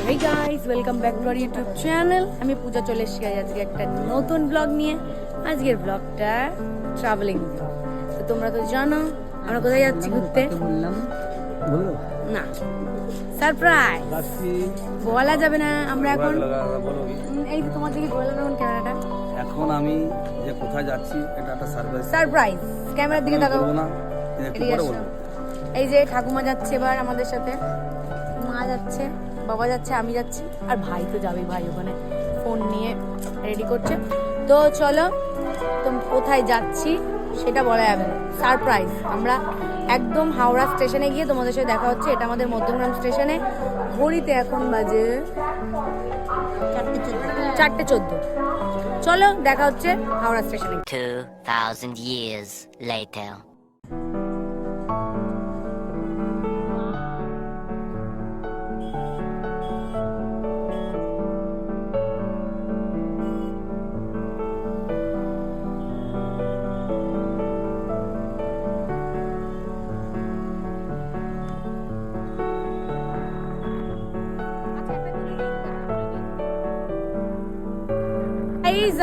Hey guys, welcome back to our YouTube channel. আমি পূজা চলে এসেছি আজকে একটা নতুন ব্লগ নিয়ে। আজকের ব্লগটা ট্রাভেলিং ব্লগ। তো তোমরা তো জানো আমরা কোথায় যাচ্ছি ঘুরতে। না, সারপ্রাইজ বলা যাবে না। আমরা এখন এই যে তোমার দিকে বললাম এখন ক্যামেরাটা, এখন আমি যে কোথায় যাচ্ছি এটা একটা সারপ্রাইজ। সারপ্রাইজ ক্যামেরার দিকে তাকাও না, একটু পরে বলবো। এই যে ঠাকুমা যাচ্ছে এবার আমাদের সাথে, মা যাচ্ছে, বাবা যাচ্ছে, আমি যাচ্ছি, আর ভাই তো যাবেই। ভাই ওখানে ফোন নিয়ে রেডি করছে। তো চলো, তো কোথায় যাচ্ছি সেটা বলা যাবে না, সারপ্রাইজ। আমরা একদম হাওড়া স্টেশনে গিয়ে তোমাদের সাথে দেখা হচ্ছে। এটা আমাদের মধ্যমগ্রাম স্টেশনে। ঘড়িতে এখন বাজে 4:14। চলো দেখা হচ্ছে হাওড়া স্টেশনে। 2000 years later.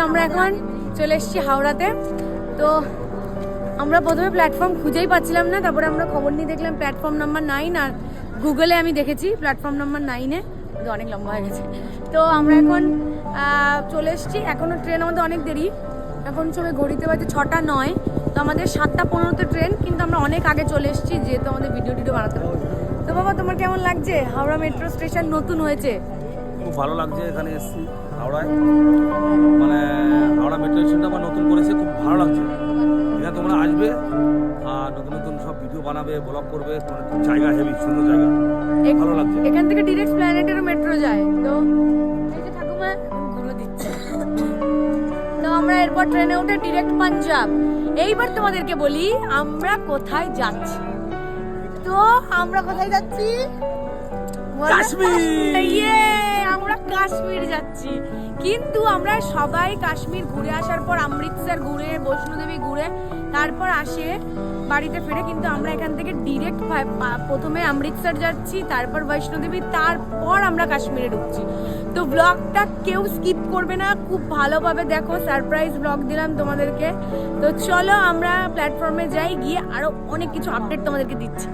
আমরা এখন চলে এসেছি হাওড়াতে। তো আমরা প্রথমে প্ল্যাটফর্ম খুঁজেই পাচ্ছিলাম না, তারপরে আমরা খবর নিয়ে দেখলাম প্ল্যাটফর্ম নাম্বার 9। আর গুগলে আমি দেখেছি প্ল্যাটফর্ম নাম্বার 9-এ, কিন্তু অনেক লম্বা হয়ে গেছে। তো আমরা এখন চলে এসেছি। এখনও ট্রেন আমাদের অনেক দেরি, এখন সময় ঘড়িতে বাজে 6:09। তো আমাদের 7:15-তে ট্রেন, কিন্তু আমরা অনেক আগে চলে এসেছি যেহেতু আমাদের ভিডিও বানাতে হবে। তো বাবা, তোমার কেমন লাগছে? হাওড়া মেট্রো স্টেশন নতুন হয়েছে, খুব ভালো লাগছে এখানে এসেছি হাওড়ায়। মানে হাওড়া মেট্রো স্টেশনটা আমার নতুন করেছে, খুব ভালো লাগছে। এখানে তোমরা আসবে আর নতুন নতুন সব ভিডিও বানাবে, ব্লগ করবে। মানে খুব জায়গা হেভি, সুন্দর জায়গা, ভালো লাগছে। এখান থেকে ডিরেক্ট প্ল্যানেটেরও মেট্রো যায়। তো এই যে ঠাকুমা ঘুরে দিচ্ছে। তো আমরা এরপর ট্রেনে উঠে ডিরেক্ট পাঞ্জাব। এইবার তোমাদেরকে বলি আমরা কোথায় যাচ্ছি। তো আমরা কোথায় যাচ্ছি? কাশ্মীর। ইয়ে, আমরা কাশ্মীর যাচ্ছি। কিন্তু আমরা সবাই কাশ্মীর ঘুরে আসার পর অমৃতসর ঘুরে, বৈষ্ণোদেবী ঘুরে তারপর আসে বাড়িতে ফিরে। কিন্তু আমরা এখান থেকে ডিরেক্ট প্রথমে অমৃতসর যাচ্ছি, তারপর বৈষ্ণোদেবী, তারপর আমরা কাশ্মীরে ঢুকছি। তো ব্লগটা কেউ স্কিপ করবে না, খুব ভালোভাবে দেখো। সারপ্রাইজ ব্লগ দিলাম তোমাদেরকে। তো চলো আমরা প্ল্যাটফর্মে যাই, গিয়ে আরো অনেক কিছু আপডেট তোমাদেরকে দিচ্ছি।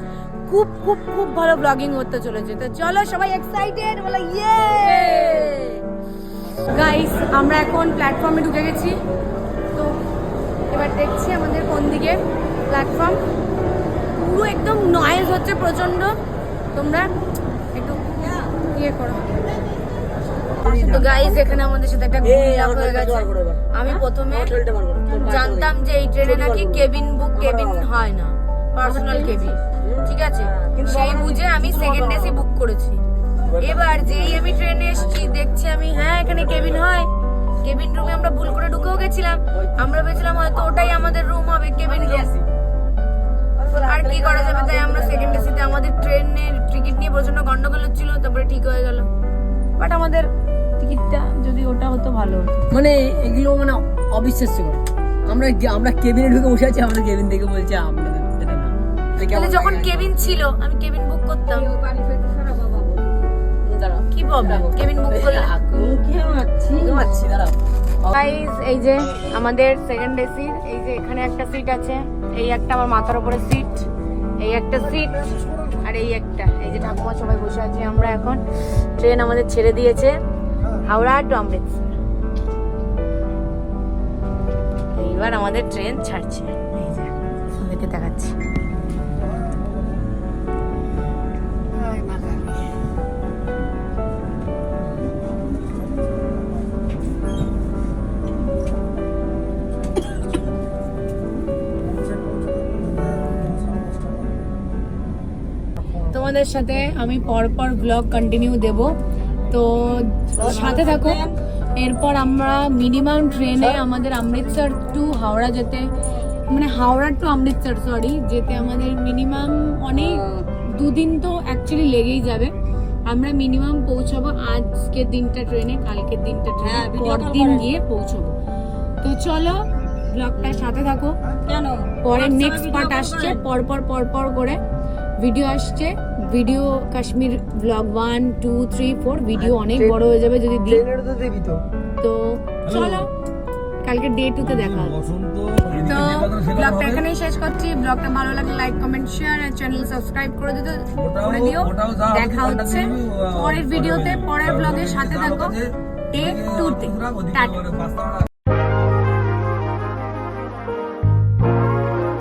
খুব খুব খুব ভালো ব্লগিং হতে চলেছে। তো চলো সবাই এক্সাইটেড, বলো ইয়ে। গাইস, আমরা এখন প্ল্যাটফর্মে ঢুকে গেছি। তো এবার দেখছি আমাদের কোন দিকে প্ল্যাটফর্ম। পুরো একদম নয়েজ হচ্ছে প্রচন্ড, তোমরা একটু ইয়ে করো। তো গাইস, এখানে আমাদের সাথে একটা ঘুরিয়া হয়ে গেছে। আমি প্রথমে জানতাম যে এই ট্রেনে নাকি কেবিন হয় না, পার্সোনাল কেবিন, ঠিক আছে। সেই বুঝে আমি সেকেন্ড এসি বুক করেছি। এবার যেই আমি ট্রেনে এসেছি দেখছি আমি, হ্যাঁ এখানে কেবিন হয়। কেবিন রুমে আমরা ভুল করে ঢুকেও গেছিলাম। আমরা ভেবেছিলাম হয়তো ওটাই আমাদের রুম হবে, কেবিন রুম। আর কি করা যাবে, তাই আমরা সেকেন্ড এসিতে। আমাদের ট্রেনের টিকিট নিয়ে প্রচন্ড গন্ডগোল হচ্ছিল, তারপরে ঠিক হয়ে গেল। বাট আমাদের টিকিটটা যদি ওটা হতো ভালো হতো। মানে এগুলো মানে অবিশ্বাস্যকর। আমরা কেবিনে ঢুকে বসে আছি, আমরা কেবিন থেকে বলছি আপনাদের এটা না। তাহলে যখন কেবিন ছিল আমি কেবিন বুক করতাম। কি প্রবলেম কেবিন বুক করলে? গাইস, এই যে আমাদের সেকেন্ড এসি। এই যে এখানে একটা সিট আছে, এই একটা আমার মাথার উপরে সিট, এই একটা সিট, আর এই একটা। এই যে ঠাকুমা সবাই বসে আছি আমরা। এখন ট্রেন আমাদের ছেড়ে দিয়েছে হাওড়া টু অমৃতসর। এইবার আমাদের ট্রেন ছাড়ছে। এই যে আপনাদেরকে দেখাচ্ছি। তোমাদের সাথে আমি পরপর ব্লগ কন্টিনিউ দেব, তো সাথে থাকো। এরপর আমরা মিনিমাম ট্রেনে আমাদের অমৃতসর টু হাওড়া যেতে, মানে হাওড়া টু অমৃতসর যেতে আমাদের মিনিমাম অনেক 2 দিন তো অ্যাকচুয়ালি লেগেই যাবে। আমরা মিনিমাম পৌঁছাবো আজকের দিনটা ট্রেনে, কালকের দিনটা ট্রেনে, পরদিন গিয়ে পৌঁছাবো। তো চলো ব্লগটার সাথে থাকো, পরে নেক্সট পার্ট আসছে পরপর করে। ভিডিও আসছে, ভিডিও কাশ্মীর ব্লগ 1 2 3 4 ভিডিও অনেক বড় হয়ে যাবে যদি দিই। ট্রেনের তো দিবি তো। তো চলো কালকে ডে 2 তে দেখা হচ্ছে। বসন্ত তো ব্লগটা এখানেই শেষ করছি। ব্লগটা ভালো লাগলে লাইক কমেন্ট শেয়ার আর চ্যানেল সাবস্ক্রাইব করে দিও। দেখা হচ্ছে পরের ভিডিওতে, পরের ব্লগের সাথে থাকো ডে 2 তে। টাটা।